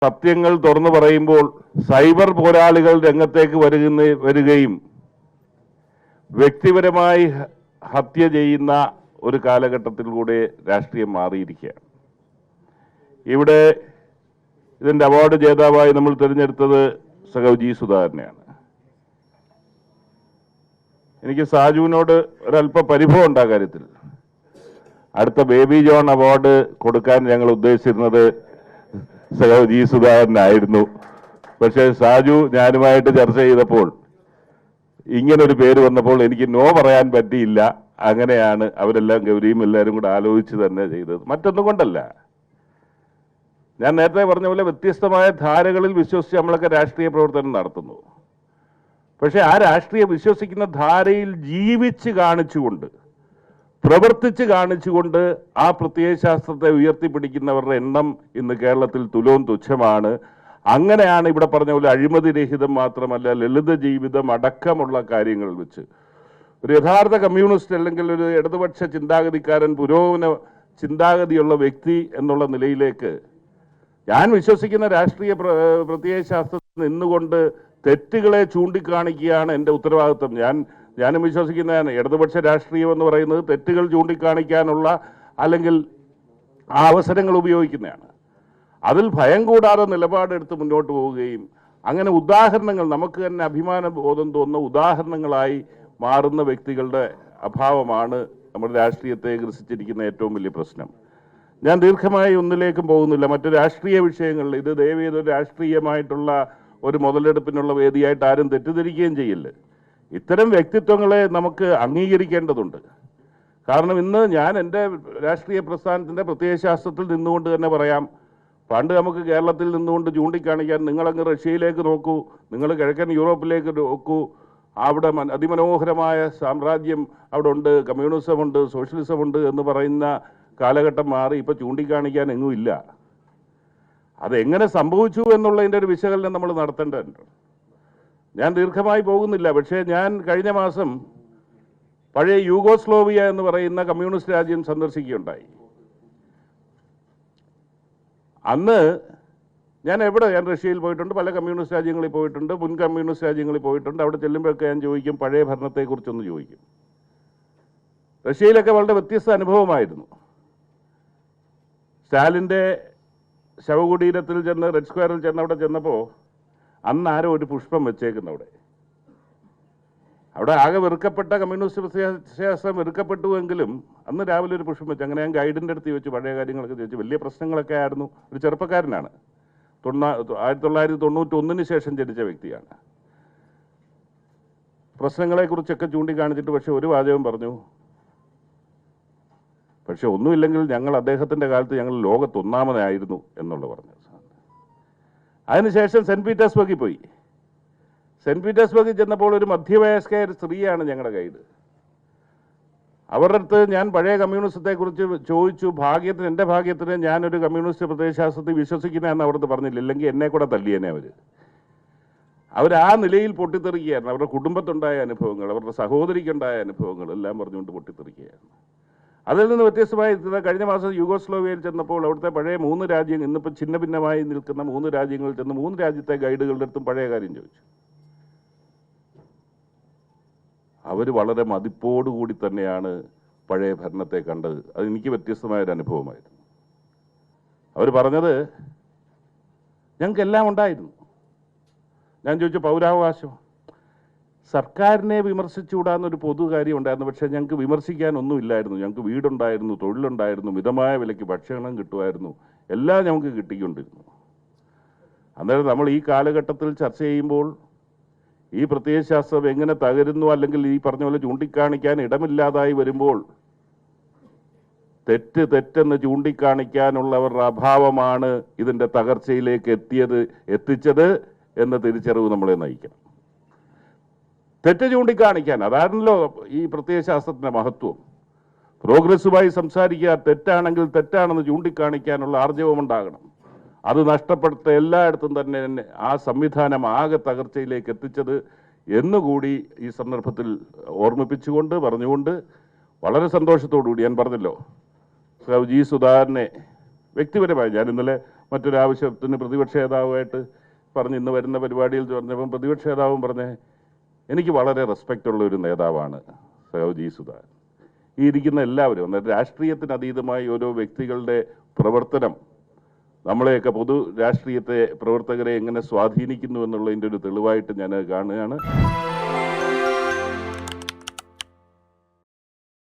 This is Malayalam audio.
സത്യങ്ങൾ തുറന്നു പറയുമ്പോൾ സൈബർ പോരാളികൾ രംഗത്തേക്ക് വരികയും വ്യക്തിപരമായി ഹത്യ ചെയ്യുന്ന ഒരു കാലഘട്ടത്തിലൂടെ രാഷ്ട്രീയം മാറിയിരിക്കുകയാണ്. ഇവിടെ ഇതിൻ്റെ അവാർഡ് ജേതാവായി നമ്മൾ തിരഞ്ഞെടുത്തത് സഖാവ് ജി സുധാകരനെയാണ്. എനിക്ക് സാജുവിനോട് ഒരല്പ പരിഭവം ഉണ്ട് ആ കാര്യത്തിൽ. അടുത്ത ബേബി ജോൺ അവാർഡ് കൊടുക്കാൻ ഞങ്ങൾ ഉദ്ദേശിച്ചിരുന്നത് സഖാവ് ജി സുധാകരനായിരുന്നു. പക്ഷേ സാജു ഞാനുമായിട്ട് ചർച്ച ചെയ്തപ്പോൾ ഇങ്ങനൊരു പേര് വന്നപ്പോൾ എനിക്ക് നോ പറയാൻ പറ്റിയില്ല. അങ്ങനെയാണ് അവരെല്ലാം ഗൗരിയും എല്ലാവരും കൂടെ ആലോചിച്ച് തന്നെ ചെയ്തത്, മറ്റൊന്നും കൊണ്ടല്ല. ഞാൻ നേരത്തെ പറഞ്ഞ പോലെ വ്യത്യസ്തമായ ധാരകളിൽ വിശ്വസിച്ച് നമ്മളൊക്കെ രാഷ്ട്രീയ പ്രവർത്തനം നടത്തുന്നു. പക്ഷെ ആ രാഷ്ട്രീയ വിശ്വസിക്കുന്ന ധാരയിൽ ജീവിച്ച് കാണിച്ചുകൊണ്ട്, പ്രവർത്തിച്ച് കാണിച്ചുകൊണ്ട് ആ പ്രത്യയശാസ്ത്രത്തെ ഉയർത്തിപ്പിടിക്കുന്നവരുടെ എണ്ണം ഇന്ന് കേരളത്തിൽ തുലോം തുച്ഛമാണ്. അങ്ങനെയാണ് ഇവിടെ പറഞ്ഞ പോലെ അഴിമതിരഹിതം മാത്രമല്ല ലളിത ജീവിതം അടക്കമുള്ള കാര്യങ്ങൾ വെച്ച് ഒരു യഥാർത്ഥ കമ്മ്യൂണിസ്റ്റ് അല്ലെങ്കിൽ ഒരു ഇടതുപക്ഷ ചിന്താഗതിക്കാരൻ, പുരോഗമന ചിന്താഗതിയുള്ള വ്യക്തി എന്നുള്ള നിലയിലേക്ക് ഞാൻ വിശ്വസിക്കുന്ന രാഷ്ട്രീയ പ്രത്യയശാസ്ത്രത്തിൽ നിന്നുകൊണ്ട് തെറ്റുകളെ ചൂണ്ടിക്കാണിക്കുകയാണ് എൻ്റെ ഉത്തരവാദിത്വം. ഞാനും വിശ്വസിക്കുന്നതാണ് ഇടതുപക്ഷ രാഷ്ട്രീയം എന്ന് പറയുന്നത് തെറ്റുകൾ ചൂണ്ടിക്കാണിക്കാനുള്ള അല്ലെങ്കിൽ ആ അവസരങ്ങൾ ഉപയോഗിക്കുന്നതാണ്. അതിൽ ഭയം കൂടാതെ നിലപാടെടുത്ത് മുന്നോട്ട് പോവുകയും അങ്ങനെ ഉദാഹരണങ്ങൾ നമുക്ക് തന്നെ അഭിമാന ബോധം തോന്നുന്ന ഉദാഹരണങ്ങളായി മാറുന്ന വ്യക്തികളുടെ അഭാവമാണ് നമ്മുടെ രാഷ്ട്രീയത്തെ ഗ്രസിച്ചിരിക്കുന്ന ഏറ്റവും വലിയ പ്രശ്നം. ഞാൻ ദീർഘമായി ഒന്നിലേക്കും പോകുന്നില്ല. മറ്റു രാഷ്ട്രീയ വിഷയങ്ങളിൽ ഇത് ദയവേത് രാഷ്ട്രീയമായിട്ടുള്ള ഒരു മുതലെടുപ്പിനുള്ള വേദിയായിട്ട് ആരും തെറ്റിദ്ധരിക്കുകയും ചെയ്യില്ല. ഇത്തരം വ്യക്തിത്വങ്ങളെ നമുക്ക് അംഗീകരിക്കേണ്ടതുണ്ട്. കാരണം ഇന്ന് ഞാൻ എൻ്റെ രാഷ്ട്രീയ പ്രസ്ഥാനത്തിൻ്റെ പ്രത്യയശാസ്ത്രത്തിൽ നിന്നുകൊണ്ട് തന്നെ പറയാം, പണ്ട് നമുക്ക് കേരളത്തിൽ നിന്നുകൊണ്ട് ചൂണ്ടിക്കാണിക്കാൻ നിങ്ങളങ്ങ് റഷ്യയിലേക്ക് നോക്കൂ, നിങ്ങൾ കിഴക്കൻ യൂറോപ്പിലേക്ക് നോക്കൂ, അവിടെ അതിമനോഹരമായ സാമ്രാജ്യം അവിടെ ഉണ്ട്, കമ്മ്യൂണിസമുണ്ട്, സോഷ്യലിസമുണ്ട് എന്ന് പറയുന്ന കാലഘട്ടം മാറി ഇപ്പോൾ ചൂണ്ടിക്കാണിക്കാൻ എങ്ങുമില്ല. അതെങ്ങനെ സംഭവിച്ചു എന്നുള്ളതിൻ്റെ ഒരു വിശകലനം നമ്മൾ നടത്തേണ്ടതുണ്ട്. ഞാൻ ദീർഘമായി പോകുന്നില്ല. പക്ഷേ ഞാൻ കഴിഞ്ഞ മാസം പഴയ യൂഗോസ്ലോവിയ എന്ന് പറയുന്ന കമ്മ്യൂണിസ്റ്റ് രാജ്യം സന്ദർശിക്കുകയുണ്ടായി. അന്ന് ഞാൻ റഷ്യയിൽ പോയിട്ടുണ്ട്, പല കമ്മ്യൂണിസ്റ്റ് രാജ്യങ്ങളിൽ പോയിട്ടുണ്ട്, മുൻ കമ്മ്യൂണിസ്റ്റ് രാജ്യങ്ങളിൽ പോയിട്ടുണ്ട്. അവിടെ ചെല്ലുമ്പോഴൊക്കെ ഞാൻ ചോദിക്കും, പഴയ ഭരണത്തെക്കുറിച്ചൊന്ന് ചോദിക്കും. റഷ്യയിലൊക്കെ വളരെ വ്യത്യസ്ത അനുഭവമായിരുന്നു. സ്റ്റാലിൻ്റെ ശവകുടീരത്തിൽ ചെന്ന്, റെഡ് സ്ക്വയറിൽ ചെന്ന് അവിടെ ചെന്നപ്പോൾ അന്ന് ആരോ ഒരു പുഷ്പം വെച്ചേക്കുന്നവിടെ. അവിടെ ആകെ വെറുക്കപ്പെട്ട കമ്മ്യൂണിസ്റ്റ് പ്രത്യയശാസ്ത്രം വെറുക്കപ്പെട്ടുവെങ്കിലും അന്ന് രാവിലെ ഒരു പുഷ്പം വെച്ച്. അങ്ങനെ ഞാൻ ഗൈഡിൻ്റെ അടുത്ത് ചോദിച്ചു, പഴയ കാര്യങ്ങളൊക്കെ ചോദിച്ചു. വലിയ പ്രശ്നങ്ങളൊക്കെ ആയിരുന്നു. ഒരു ചെറുപ്പക്കാരനാണ്, 1991 ശേഷം ജനിച്ച വ്യക്തിയാണ്. പ്രശ്നങ്ങളെക്കുറിച്ചൊക്കെ ചൂണ്ടിക്കാണിച്ചിട്ട് പക്ഷെ ഒരു വാചകം പറഞ്ഞു, പക്ഷെ ഒന്നുമില്ലെങ്കിൽ ഞങ്ങൾ അദ്ദേഹത്തിൻ്റെ കാലത്ത് ഞങ്ങൾ ലോകത്തൊന്നാമതായിരുന്നു എന്നുള്ള പറഞ്ഞു. അതിനുശേഷം സെൻറ്റ് പീറ്റേഴ്സ്ബർഗിൽ പോയി. സെൻറ്റ് പീറ്റേഴ്സ്ബർഗിൽ ചെന്നപ്പോൾ ഒരു മധ്യവയസ്കയായ ഒരു സ്ത്രീയാണ് ഞങ്ങളുടെ ഗൈഡ്. അവരുടെ അടുത്ത് ഞാൻ പഴയ കമ്മ്യൂണിസത്തെക്കുറിച്ച് ചോദിച്ചു. എൻ്റെ ഭാഗ്യത്തിന് ഞാനൊരു കമ്മ്യൂണിസ്റ്റ് പ്രത്യയശാസ്ത്രത്തിൽ വിശ്വസിക്കുന്നതെന്ന് അവിടുത്തെ പറഞ്ഞില്ല, ഇല്ലെങ്കിൽ എന്നെ കൂടെ തല്ലിയേനെ അവർ ആ നിലയിൽ പൊട്ടിത്തെറിക്കുകയായിരുന്നു. അവരുടെ കുടുംബത്തുണ്ടായ അനുഭവങ്ങൾ, അവരുടെ സഹോദരിക്കുണ്ടായ അനുഭവങ്ങൾ എല്ലാം പറഞ്ഞുകൊണ്ട് പൊട്ടിത്തെറിക്കുകയായിരുന്നു. അതിൽ നിന്ന് വ്യത്യസ്തമായി കഴിഞ്ഞ മാസം യൂഗോസ്ലോവിയയിൽ ചെന്നപ്പോൾ അവിടുത്തെ പഴയ 3 രാജ്യങ്ങൾ, ഇന്നിപ്പോൾ ഛിന്ന ഭിന്നമായി നിൽക്കുന്ന 3 രാജ്യങ്ങളിൽ ചെന്ന് 3 രാജ്യത്തെ ഗൈഡുകളുടെ അടുത്തും പഴയ കാര്യം ചോദിച്ചു. അവർ വളരെ മതിപ്പോടുകൂടി തന്നെയാണ് പഴയ ഭരണത്തെ കണ്ടത്. അതെനിക്ക് വ്യത്യസ്തമായൊരു അനുഭവമായിരുന്നു. അവർ പറഞ്ഞത്, ഞങ്ങൾക്കെല്ലാം ഉണ്ടായിരുന്നു. ഞാൻ ചോദിച്ചു, പൗരാവകാശം? സർക്കാരിനെ വിമർശിച്ചുകൂടാന്നൊരു പൊതു കാര്യം ഉണ്ടായിരുന്നു. പക്ഷേ ഞങ്ങൾക്ക് വിമർശിക്കാനൊന്നുമില്ലായിരുന്നു. ഞങ്ങൾക്ക് വീടുണ്ടായിരുന്നു, തൊഴിലുണ്ടായിരുന്നു, മിതമായ വിലയ്ക്ക് ഭക്ഷണം കിട്ടുമായിരുന്നു, എല്ലാം ഞങ്ങൾക്ക് കിട്ടിക്കൊണ്ടിരുന്നു. അന്നേരം നമ്മൾ ഈ കാലഘട്ടത്തിൽ ചർച്ച ചെയ്യുമ്പോൾ ഈ പ്രത്യയശാസ്ത്രം എങ്ങനെ തകരുന്നു, അല്ലെങ്കിൽ ഈ പറഞ്ഞ പോലെ ചൂണ്ടിക്കാണിക്കാൻ ഇടമില്ലാതായി വരുമ്പോൾ തെറ്റെന്ന് ചൂണ്ടിക്കാണിക്കാനുള്ളവരുടെ അഭാവമാണ് ഇതിൻ്റെ തകർച്ചയിലേക്ക് എത്തിച്ചത് എന്ന തിരിച്ചറിവ് നമ്മളെ നയിക്കണം. തെറ്റ് ചൂണ്ടിക്കാണിക്കാൻ, അതാണല്ലോ ഈ പ്രത്യയശാസ്ത്രത്തിൻ്റെ മഹത്വം. പ്രോഗ്രസീവായി സംസാരിക്കുക, തെറ്റാണെങ്കിൽ തെറ്റാണെന്ന് ചൂണ്ടിക്കാണിക്കാനുള്ള ആർജവമുണ്ടാകണം. അത് നഷ്ടപ്പെടുത്ത എല്ലായിടത്തും തന്നെ ആ സംവിധാനം ആകെ തകർച്ചയിലേക്ക് എത്തിച്ചത് എന്നുകൂടി ഈ സന്ദർഭത്തിൽ ഓർമ്മിപ്പിച്ചുകൊണ്ട് പറഞ്ഞുകൊണ്ട് വളരെ സന്തോഷത്തോടുകൂടി ഞാൻ പറഞ്ഞല്ലോ, ജി സുധാകരനെ വ്യക്തിപരമായി ഞാൻ ഇന്നലെ മറ്റൊരാവശ്യത്തിന് പ്രതിപക്ഷ നേതാവുമായിട്ട് പറഞ്ഞ് ഇന്ന് വരുന്ന പരിപാടിയിൽ പറഞ്ഞപ്പം പ്രതിപക്ഷ നേതാവും പറഞ്ഞേ എനിക്ക് വളരെ റെസ്പെക്റ്റ് ഉള്ള ഒരു നേതാവാണ് സഖാവ് ജി സുധാകരൻ. ഈ ഇരിക്കുന്ന എല്ലാവരും അന്നേരം രാഷ്ട്രീയത്തിന് അതീതമായി ഓരോ വ്യക്തികളുടെ പ്രവർത്തനം നമ്മളെയൊക്കെ പൊതു രാഷ്ട്രീയത്തെ പ്രവർത്തകരെ എങ്ങനെ സ്വാധീനിക്കുന്നു എന്നുള്ളതിൻ്റെ ഒരു തെളിവായിട്ട് ഞാൻ കാണുകയാണ്.